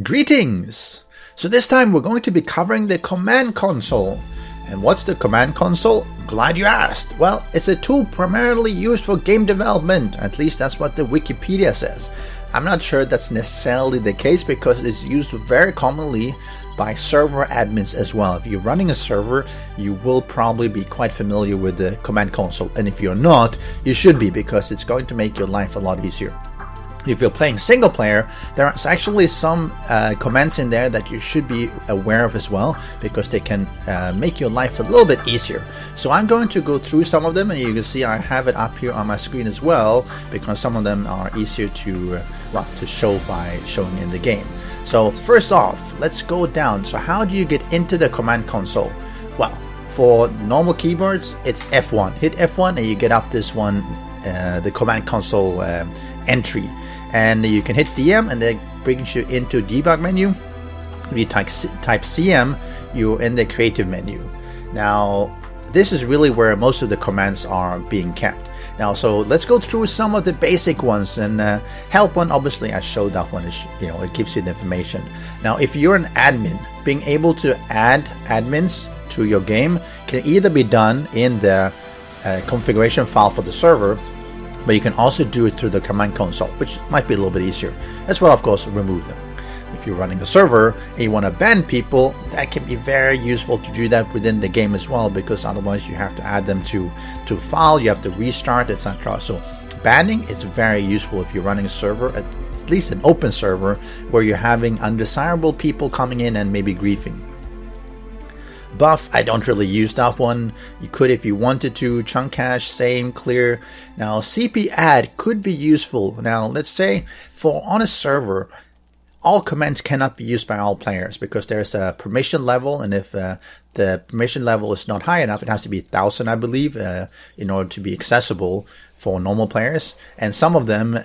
Greetings! So this time we're going to be covering the command console. And what's the command console? Glad you asked. Well, it's a tool primarily used for game development. At least that's what the Wikipedia says. I'm not sure that's necessarily the case because it's used very commonly by server admins as well. If you're running a server, you will probably be quite familiar with the command console. And if you're not, you should be, because it's going to make your life a lot easier. If you're playing single player, there's actually some commands in there that you should be aware of as well, because they can make your life a little bit easier. So I'm going to go through some of them, and you can see I have it up here on my screen as well, because some of them are easier to show by showing in the game. So first off, let's go down. So how do you get into the command console? Well, for normal keyboards, it's F1. Hit F1 and you get up this one, the command console entry. And you can hit DM and that brings you into debug menu. If you type CM, you're in the creative menu. Now, this is really where most of the commands are being kept. Now, so let's go through some of the basic ones, and help one, obviously I showed that one, it gives you the information. Now, if you're an admin, being able to add admins to your game can either be done in the configuration file for the server, but you can also do it through the command console, which might be a little bit easier. As well, of course, remove them. If you're running a server and you want to ban people, that can be very useful to do that within the game as well, because otherwise you have to add them to a file, you have to restart, etc. So banning is very useful if you're running a server, at least an open server, where you're having undesirable people coming in and maybe griefing. Buff, I don't really use that one. You could if you wanted to. Chunk cache, same, clear. Now CP add could be useful. Now let's say on a server, all commands cannot be used by all players because there's a permission level, and if the permission level is not high enough, it has to be 1000, I believe, in order to be accessible for normal players. And some of them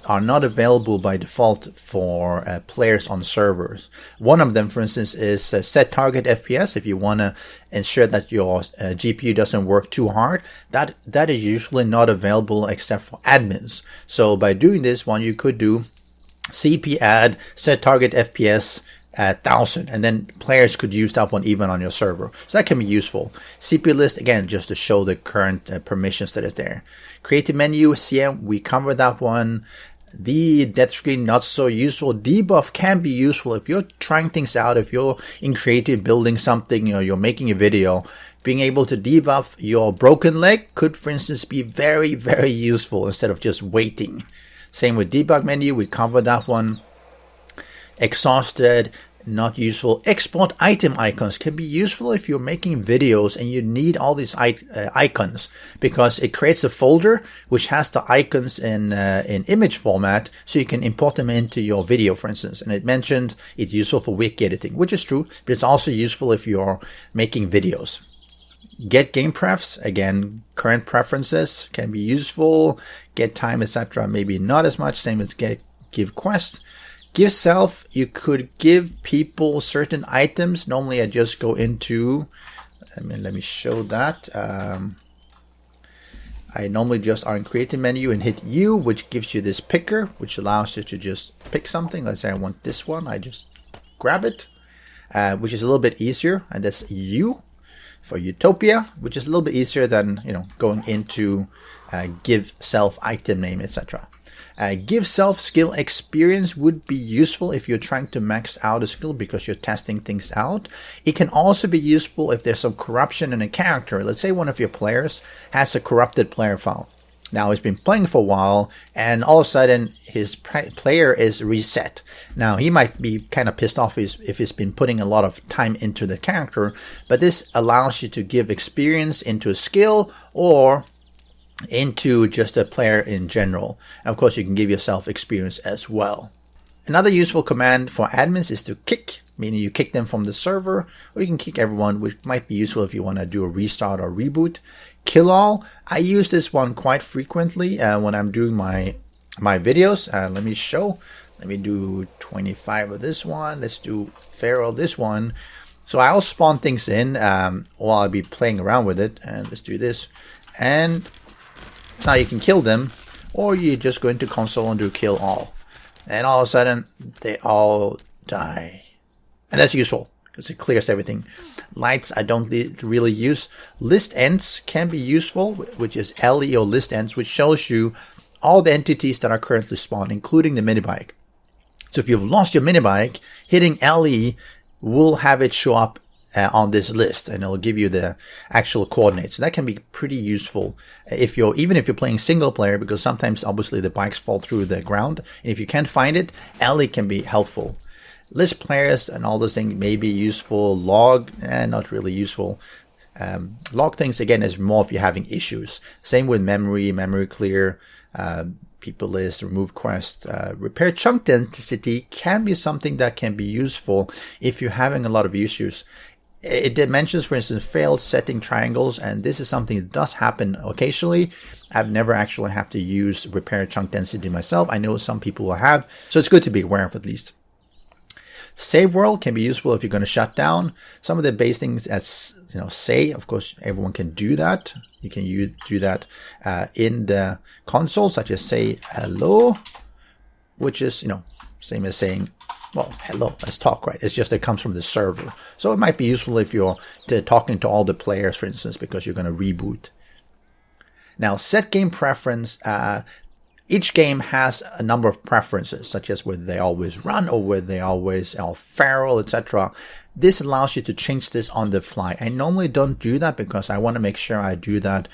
are not available by default for players on servers. One of them, for instance, is settargetfps. If you want to ensure that your GPU doesn't work too hard, that is usually not available except for admins. So by doing this one, you could do CP add settargetfps 1000, and then players could use that one even on your server. So that can be useful. CP list, again, just to show the current permissions that is there. Creative menu, CM, we covered that one. The death screen, not so useful. Debuff can be useful if you're trying things out, if you're in creative building something, you're making a video. Being able to debuff your broken leg could, for instance, be very, very useful instead of just waiting. Same with debug menu, we covered that one. Exhausted, not useful. Export item icons can be useful if you're making videos and you need all these icons, because it creates a folder which has the icons in image format, so you can import them into your video, for instance. And it mentioned it's useful for wiki editing, which is true, but it's also useful if you're making videos. Get game prefs, again, current preferences can be useful. Get time, etc. maybe not as much, same as give quest. Give self, you could give people certain items. Normally I just go into, let me show that. I normally just are in creative menu and hit U, which gives you this picker, which allows you to just pick something. Let's say I want this one, I just grab it, which is a little bit easier, and that's U for Utopia, which is a little bit easier than going into give self item name, etc. Give self skill experience would be useful if you're trying to max out a skill because you're testing things out. It can also be useful if there's some corruption in a character. Let's say one of your players has a corrupted player file. Now he's been playing for a while, and all of a sudden his player is reset. Now he might be kind of pissed off if he's been putting a lot of time into the character, but this allows you to give experience into a skill or into just a player in general. And of course, you can give yourself experience as well. Another useful command for admins is to kick, meaning you kick them from the server, or you can kick everyone, which might be useful if you want to do a restart or reboot. Kill all, I use this one quite frequently when I'm doing my videos. Let me show. Let me do 25 of this one. Let's do Pharaoh this one. So I'll spawn things in while I'll be playing around with it. And let's do this. And now you can kill them, or you just go into console and do kill all. And all of a sudden, they all die. And that's useful because it clears everything. Lights I don't really use. List ends can be useful, which is LE or list ends, which shows you all the entities that are currently spawned, including the minibike. So if you've lost your minibike, hitting LE will have it show up on this list, and it'll give you the actual coordinates. So that can be pretty useful even if you're playing single player, because sometimes obviously the bikes fall through the ground, and if you can't find it, LE can be helpful. List players and all those things may be useful. Log, not really useful. Log things again is more if you're having issues. Same with memory clear, people list, remove quest, repair chunk density can be something that can be useful if you're having a lot of issues. It mentions, for instance, failed setting triangles, and this is something that does happen occasionally. I've never actually had to use repair chunk density myself. I know some people will have, so it's good to be aware of at least. Save world can be useful if you're going to shut down. Some of the base things as say, of course, everyone can do that. You can do that in the console, such as say hello, which is same as saying, well, hello, let's talk, right? It's just it comes from the server. So it might be useful if you're talking to all the players, for instance, because you're going to reboot. Now, set game preference. Each game has a number of preferences, such as whether they always run or whether they always are feral, etc. This allows you to change this on the fly. I normally don't do that because I want to make sure I do that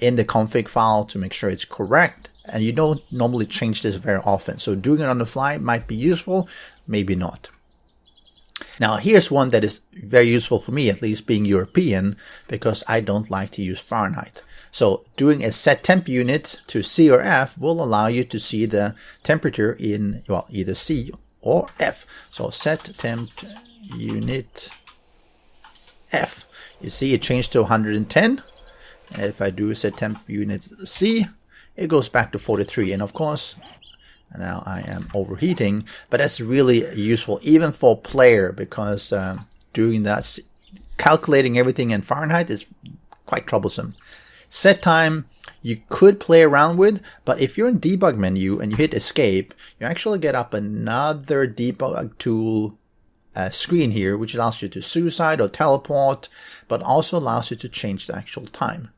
in the config file to make sure it's correct. And you don't normally change this very often. So doing it on the fly might be useful, maybe not. Now, here's one that is very useful for me, at least being European, because I don't like to use Fahrenheit. So doing a set temp unit to C or F will allow you to see the temperature in, well, either C or F. So set temp unit F. You see it changed to 110. If I do set temp unit C, it goes back to 43. And of course, now I am overheating, but that's really useful even for player, because doing that, calculating everything in Fahrenheit is quite troublesome. Set time you could play around with, but if you're in debug menu and you hit escape, you actually get up another debug tool screen here, which allows you to suicide or teleport, but also allows you to change the actual time.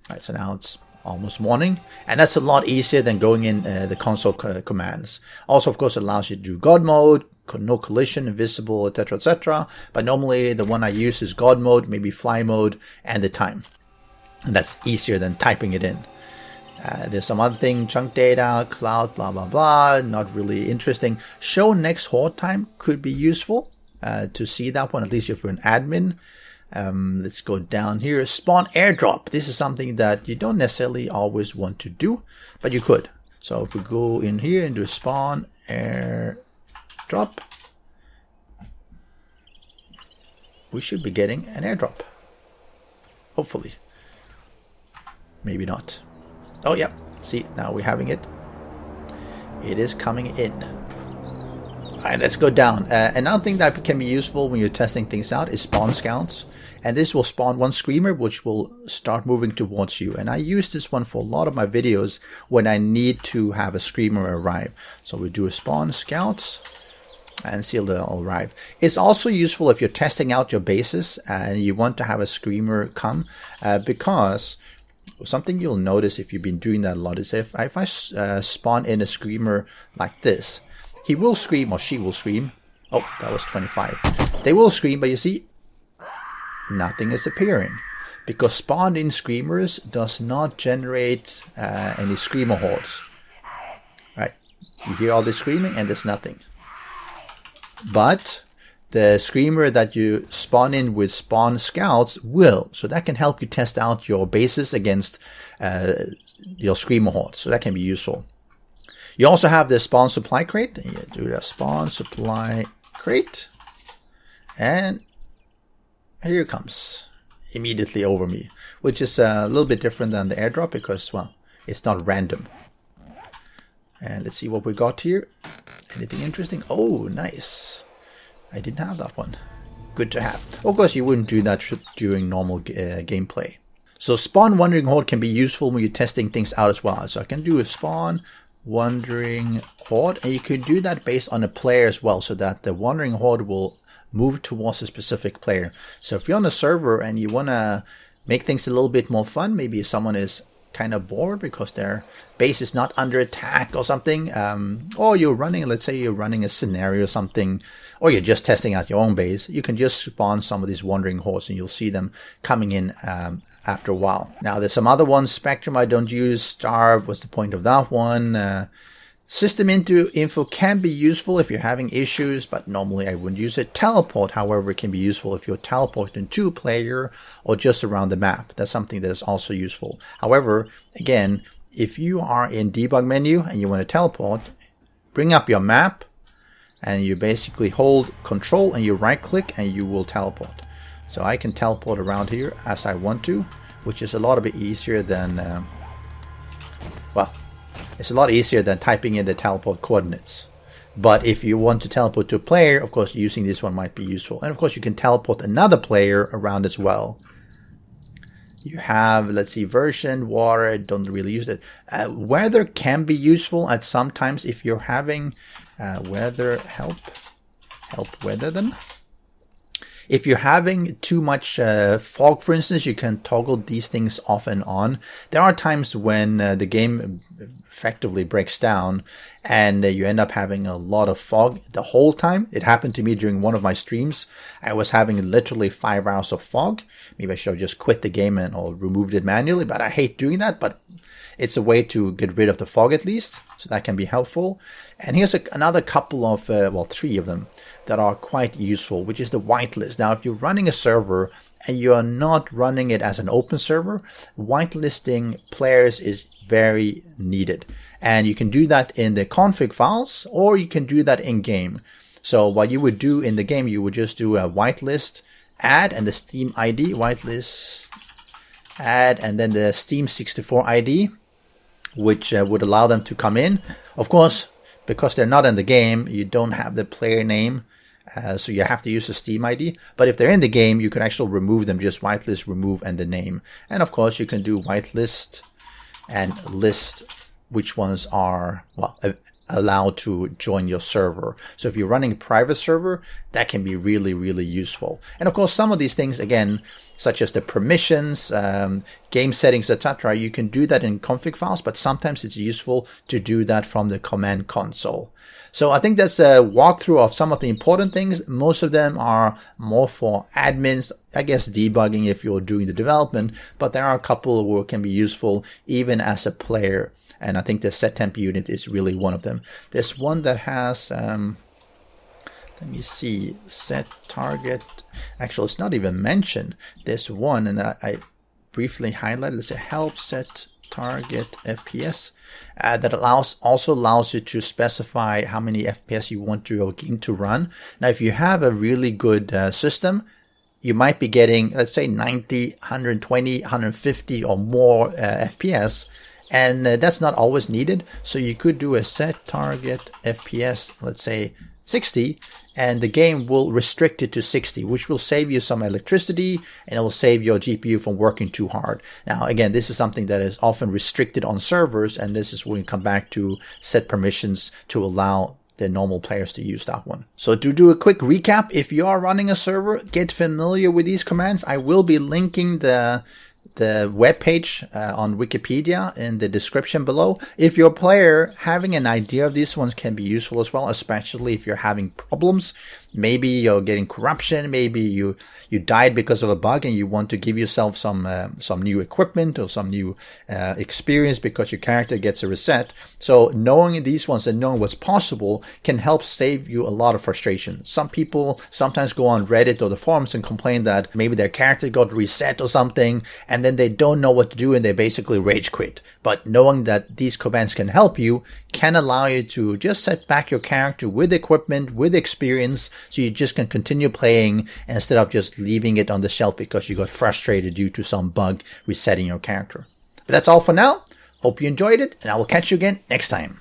All right, so now it's almost morning, and that's a lot easier than going in the console commands. Also, of course, it allows you to do God mode, no collision, invisible, etc., etc. But normally the one I use is God mode, maybe fly mode, and the time. And that's easier than typing it in. There's some other thing, chunk data, cloud, blah, blah, blah. Not really interesting. Show next Horde time could be useful to see that one, at least if you're an admin. Let's go down here. Spawn airdrop. This is something that you don't necessarily always want to do, but you could. So if we go in here and do spawn airdrop, we should be getting an airdrop. Hopefully. Maybe not. Oh, yeah. See, now we're having it. It is coming in. All right, let's go down. Another thing that can be useful when you're testing things out is spawn scouts. And this will spawn one screamer, which will start moving towards you. And I use this one for a lot of my videos when I need to have a screamer arrive. So we do a spawn scouts and see they'll arrive. It's also useful if you're testing out your bases and you want to have a screamer come, because something you'll notice if you've been doing that a lot is if I spawn in a screamer like this, he will scream or she will scream. Oh, that was 25. They will scream, but you see, nothing is appearing because spawned in screamers does not generate any screamer hordes. Right? You hear all this screaming and there's nothing. But the screamer that you spawn in with spawn scouts will. So that can help you test out your bases against your screamer hordes. So that can be useful. You also have the spawn supply crate. You do the spawn supply crate. And here it comes immediately over me, which is a little bit different than the airdrop because, well, it's not random. And let's see what we got here. Anything interesting? Oh, nice. I didn't have that one. Good to have. Of course, you wouldn't do that during normal gameplay. So spawn wandering horde can be useful when you're testing things out as well. So I can do a spawn Wandering Horde, and you could do that based on a player as well, so that the Wandering Horde will move towards a specific player. So if you're on a server and you want to make things a little bit more fun, maybe if someone is kind of bored because their base is not under attack or something, or you're running, let's say you're running a scenario or something, or you're just testing out your own base, you can just spawn some of these Wandering Hordes and you'll see them coming in after a while. Now there's some other ones. Spectrum I don't use. Starve, what's the point of that one? System info can be useful if you're having issues, but normally I wouldn't use it. Teleport, however, can be useful if you're teleporting to a player or just around the map. That's something that is also useful. However, again, if you are in debug menu and you want to teleport, bring up your map and you basically hold control and you right click and you will teleport. So I can teleport around here as I want to, which is a lot bit easier than, it's a lot easier than typing in the teleport coordinates. But if you want to teleport to a player, of course, using this one might be useful. And of course, you can teleport another player around as well. You have, let's see, version, water, don't really use it. Weather can be useful at sometimes if you're having weather help weather then. If you're having too much fog, for instance, you can toggle these things off and on. There are times when the game effectively breaks down and you end up having a lot of fog the whole time. It happened to me during one of my streams. I was having literally 5 hours of fog. Maybe I should have just quit the game or removed it manually, but I hate doing that. But it's a way to get rid of the fog at least, so that can be helpful. And here's another couple of, 3 of them that are quite useful, which is the whitelist. Now, if you're running a server and you're not running it as an open server, whitelisting players is very needed. And you can do that in the config files, or you can do that in game. So what you would do in the game, you would just do a whitelist add and the Steam ID, whitelist add, and then the Steam 64 ID, which would allow them to come in. Of course, because they're not in the game, you don't have the player name, so you have to use the Steam ID. But if they're in the game, you can actually remove them, just whitelist, remove, and the name. And of course, you can do whitelist and list which ones are, allowed to join your server. So if you're running a private server, that can be really, really useful. And of course, some of these things, again, such as the permissions, game settings, etc., you can do that in config files, but sometimes it's useful to do that from the command console. So I think that's a walkthrough of some of the important things. Most of them are more for admins, I guess debugging if you're doing the development, but there are a couple where it can be useful even as a player. And I think the settempunit is really one of them. There's one that has, let me see, set target. Actually, it's not even mentioned. There's one, and I briefly highlighted. It's a help set target FPS that also allows you to specify how many FPS you want your game to run. Now, if you have a really good system, you might be getting, let's say, 90, 120, 150 or more FPS. And that's not always needed. So you could do a set target FPS, let's say 60, and the game will restrict it to 60, which will save you some electricity and it will save your GPU from working too hard. Now, again, this is something that is often restricted on servers, and this is when we come back to set permissions to allow the normal players to use that one. So to do a quick recap, if you are running a server, get familiar with these commands. I will be linking the web page on Wikipedia in the description below. If you're a player, having an idea of these ones can be useful as well, especially if you're having problems. Maybe you're getting corruption, maybe you died because of a bug and you want to give yourself some new equipment or some new experience because your character gets a reset. So knowing these ones and knowing what's possible can help save you a lot of frustration. Some people sometimes go on Reddit or the forums and complain that maybe their character got reset or something, and then they don't know what to do and they basically rage quit. But knowing that these commands can help you can allow you to just set back your character with equipment, with experience, so you just can continue playing instead of just leaving it on the shelf because you got frustrated due to some bug resetting your character. But that's all for now. Hope you enjoyed it, and I will catch you again next time.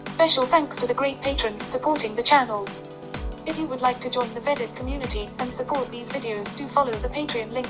Special thanks to the great patrons supporting the channel. If you would like to join the vetted community and support these videos, do follow the Patreon link.